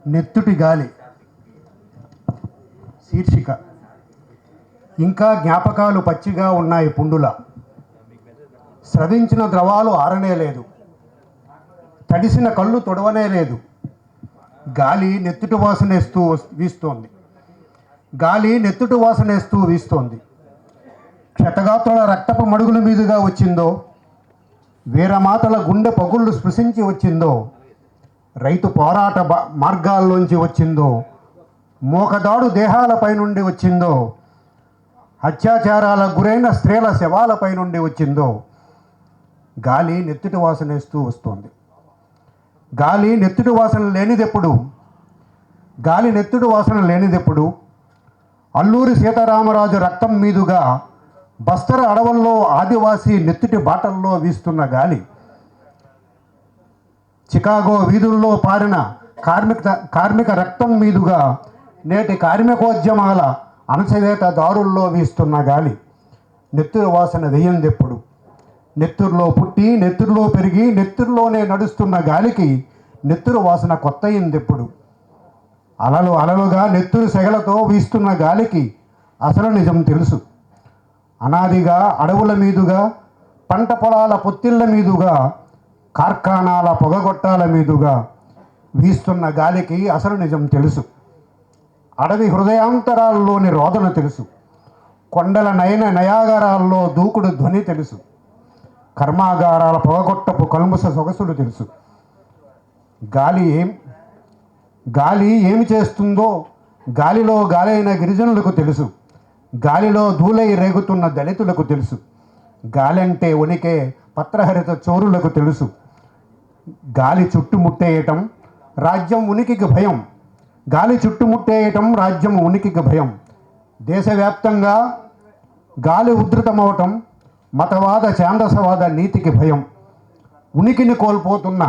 నెత్తుటి గాలి శీర్షిక. ఇంకా జ్ఞాపకాలు పచ్చిగా ఉన్నాయి పుండుల, స్రవించిన ద్రవాలు ఆరనే లేదు, తడిసిన కళ్ళు తొడవనే లేదు. గాలి నెత్తుటి వాసనేస్తూ వీస్తోంది, గాలి నెత్తుటి వాసనేస్తూ వీస్తోంది. క్షతగాత్రుల రక్తపు మడుగుల మీదుగా వచ్చిందో, వీరమాతల గుండె పగుళ్ళు స్పృశించి వచ్చిందో, రైతు పోరాట మార్గాల్లోంచి వచ్చిందో, మోకదాడు దేహాలపై నుండి వచ్చిందో, అత్యాచారాల గురైన స్త్రీల శవాలపై నుండి వచ్చిందో, గాలి నెత్తుటి వాసనేస్తూ వస్తోంది. గాలి నెత్తుటి వాసన లేనిదెప్పుడు? గాలి నెత్తుటి వాసన లేనిదెప్పుడు? అల్లూరి సీతారామరాజు రక్తం మీదుగా బస్తర అడవుల్లో ఆదివాసీ నెత్తుటి బాటల్లో వీస్తున్న గాలి, చికాగో వీధుల్లో పారిన కార్మిక రక్తం మీదుగా నేటి కార్మికోద్యమాల అణచివేత దారుల్లో వీస్తున్న గాలి నెత్తురు వాసన వేయందెప్పుడు? నెత్తురులో పుట్టి నెత్తురులో పెరిగి నెత్తురులోనే నడుస్తున్న గాలికి నెత్తురు వాసన కొత్తయిందెప్పుడు? అలలు అలలుగా నెత్తురు సెగలతో వీస్తున్న గాలికి అసలు నిజం తెలుసు. అనాదిగా అడవుల మీదుగా, పంట పొలాల పొత్తిళ్ల మీదుగా, కార్ఖానాల పొగగొట్టాల మీదుగా వీస్తున్న గాలికి అసలు నిజం తెలుసు. అడవి హృదయాంతరాల్లోని రోదన తెలుసు. కొండల నయాగారాల్లో దూకుడు ధ్వని తెలుసు. కర్మాగారాల పొగగొట్టపు కల్ముస సొగసులు తెలుసు. గాలి ఏమి చేస్తుందో గాలిలో గాలైన గిరిజనులకు తెలుసు. గాలిలో ధూళై రేగుతున్న దళితులకు తెలుసు. గాలంటే ఉనికే పత్రహరిత చోరులకు తెలుసు. గాలి చుట్టుముట్టేయటం రాజ్యం ఉనికికి భయం. గాలి చుట్టుముట్టేయటం రాజ్యం ఉనికికి భయం. దేశవ్యాప్తంగా గాలి ఉధృతమవటం మతవాద ఛాందసవాద నీతికి భయం. ఉనికిని కోల్పోతున్న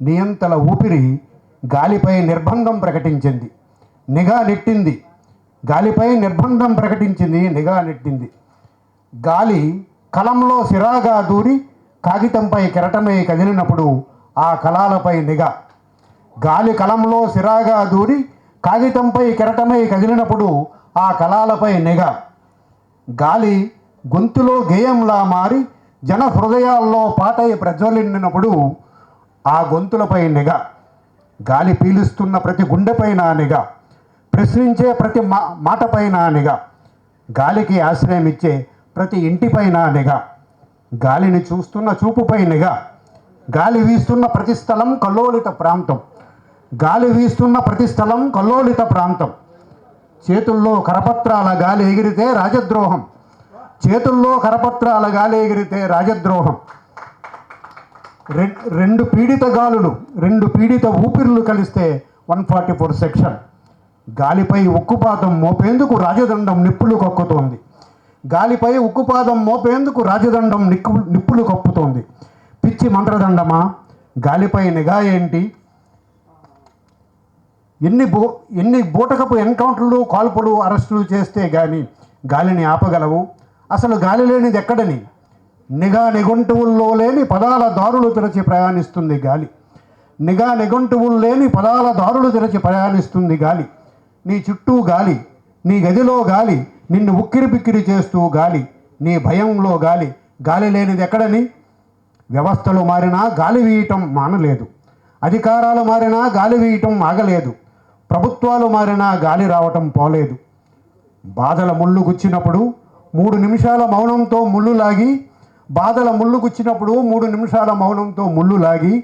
నియంతల ఊపిరి గాలిపై నిర్బంధం ప్రకటించింది, నిఘా నెట్టింది. గాలిపై నిర్బంధం ప్రకటించింది, నిఘా నెట్టింది. గాలి కలంలో సిరాగా దూరి కాగితంపై కెరటమై కదిలినప్పుడు ఆ కలాలపై నిఘా. గాలి కలంలో సిరాగా దూరి కాగితంపై కెరటమై కదిలినప్పుడు ఆ కలాలపై నిఘా. గాలి గొంతులో గేయంలా మారి జన హృదయాల్లో పాటై ప్రజ్వలిండినప్పుడు ఆ గొంతులపై నిఘా. గాలి పీలుస్తున్న ప్రతి గుండెపైన నిఘా, ప్రశ్నించే ప్రతి మాటపైన నిఘా, గాలికి ఆశ్రయం ఇచ్చే ప్రతి ఇంటిపైన నిఘా, గాలిని చూస్తున్న చూపుపై నిఘా. గాలి వీస్తున్న ప్రతి స్థలం కల్లోలిత ప్రాంతం. గాలి వీస్తున్న ప్రతి స్థలం కల్లోలిత ప్రాంతం. చేతుల్లో కరపత్రాల గాలి ఎగిరితే రాజద్రోహం. చేతుల్లో కరపత్రాల గాలి ఎగిరితే రాజద్రోహం. రెండు పీడిత గాలులు, రెండు పీడిత ఊపిరులు కలిస్తే 144 సెక్షన్. గాలిపై ఉక్కుపాదం మోపేందుకు రాజదండం నిప్పులు కక్కుతోంది. గాలిపై ఉక్కుపాదం మోపేందుకు రాజదండం నిప్పులు కప్పుతోంది. పిచ్చి మంత్రదండమా? గాలిపై నిఘా ఏంటి? ఎన్ని బూటకపు ఎన్కౌంటర్లు, కాల్పులు, అరెస్టులు చేస్తే కానీ గాలిని ఆపగలవు? అసలు గాలి లేనిది ఎక్కడని? నిఘా నిఘంటువుల్లో లేని పదాల దారులు తెరచి ప్రయాణిస్తుంది గాలి. నిఘా నిఘంటువులు లేని పదాల దారులు తెరచి ప్రయాణిస్తుంది గాలి. నీ చుట్టూ గాలి, నీ గదిలో గాలి, నిన్ను ఉక్కిరి బిక్కిరి చేస్తూ గాలి, నీ భయంలో గాలి. గాలి లేనిది ఎక్కడని? వ్యవస్థలు మారినా గాలి వీయటం మానలేదు. అధికారాలు మారినా గాలి వీయటం ఆగలేదు. ప్రభుత్వాలు మారినా గాలి రావటం పోలేదు. బాధల ముళ్ళు గుచ్చినప్పుడు 3 నిమిషాల మౌనంతో ముళ్ళు లాగి, బాధల ముళ్ళు గుచ్చినప్పుడు 3 నిమిషాల మౌనంతో ముళ్ళు లాగి,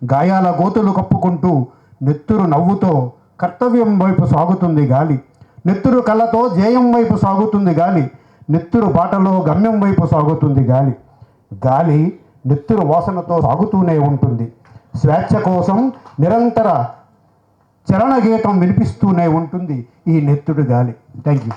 గాయాల గోతులు కప్పుకుంటూ నెత్తురు నవ్వుతో కర్తవ్యం వైపు సాగుతుంది గాలి. నెత్తురు కళ్ళతో జయం వైపు సాగుతుంది గాలి. నెత్తురు బాటలో గమ్యం వైపు సాగుతుంది గాలి. గాలి నెత్తురు వాసనతో సాగుతూనే ఉంటుంది. స్వేచ్ఛ కోసం నిరంతర చరణ గీతం వినిపిస్తూనే ఉంటుంది ఈ నెత్తుడు గాలి. Thank you.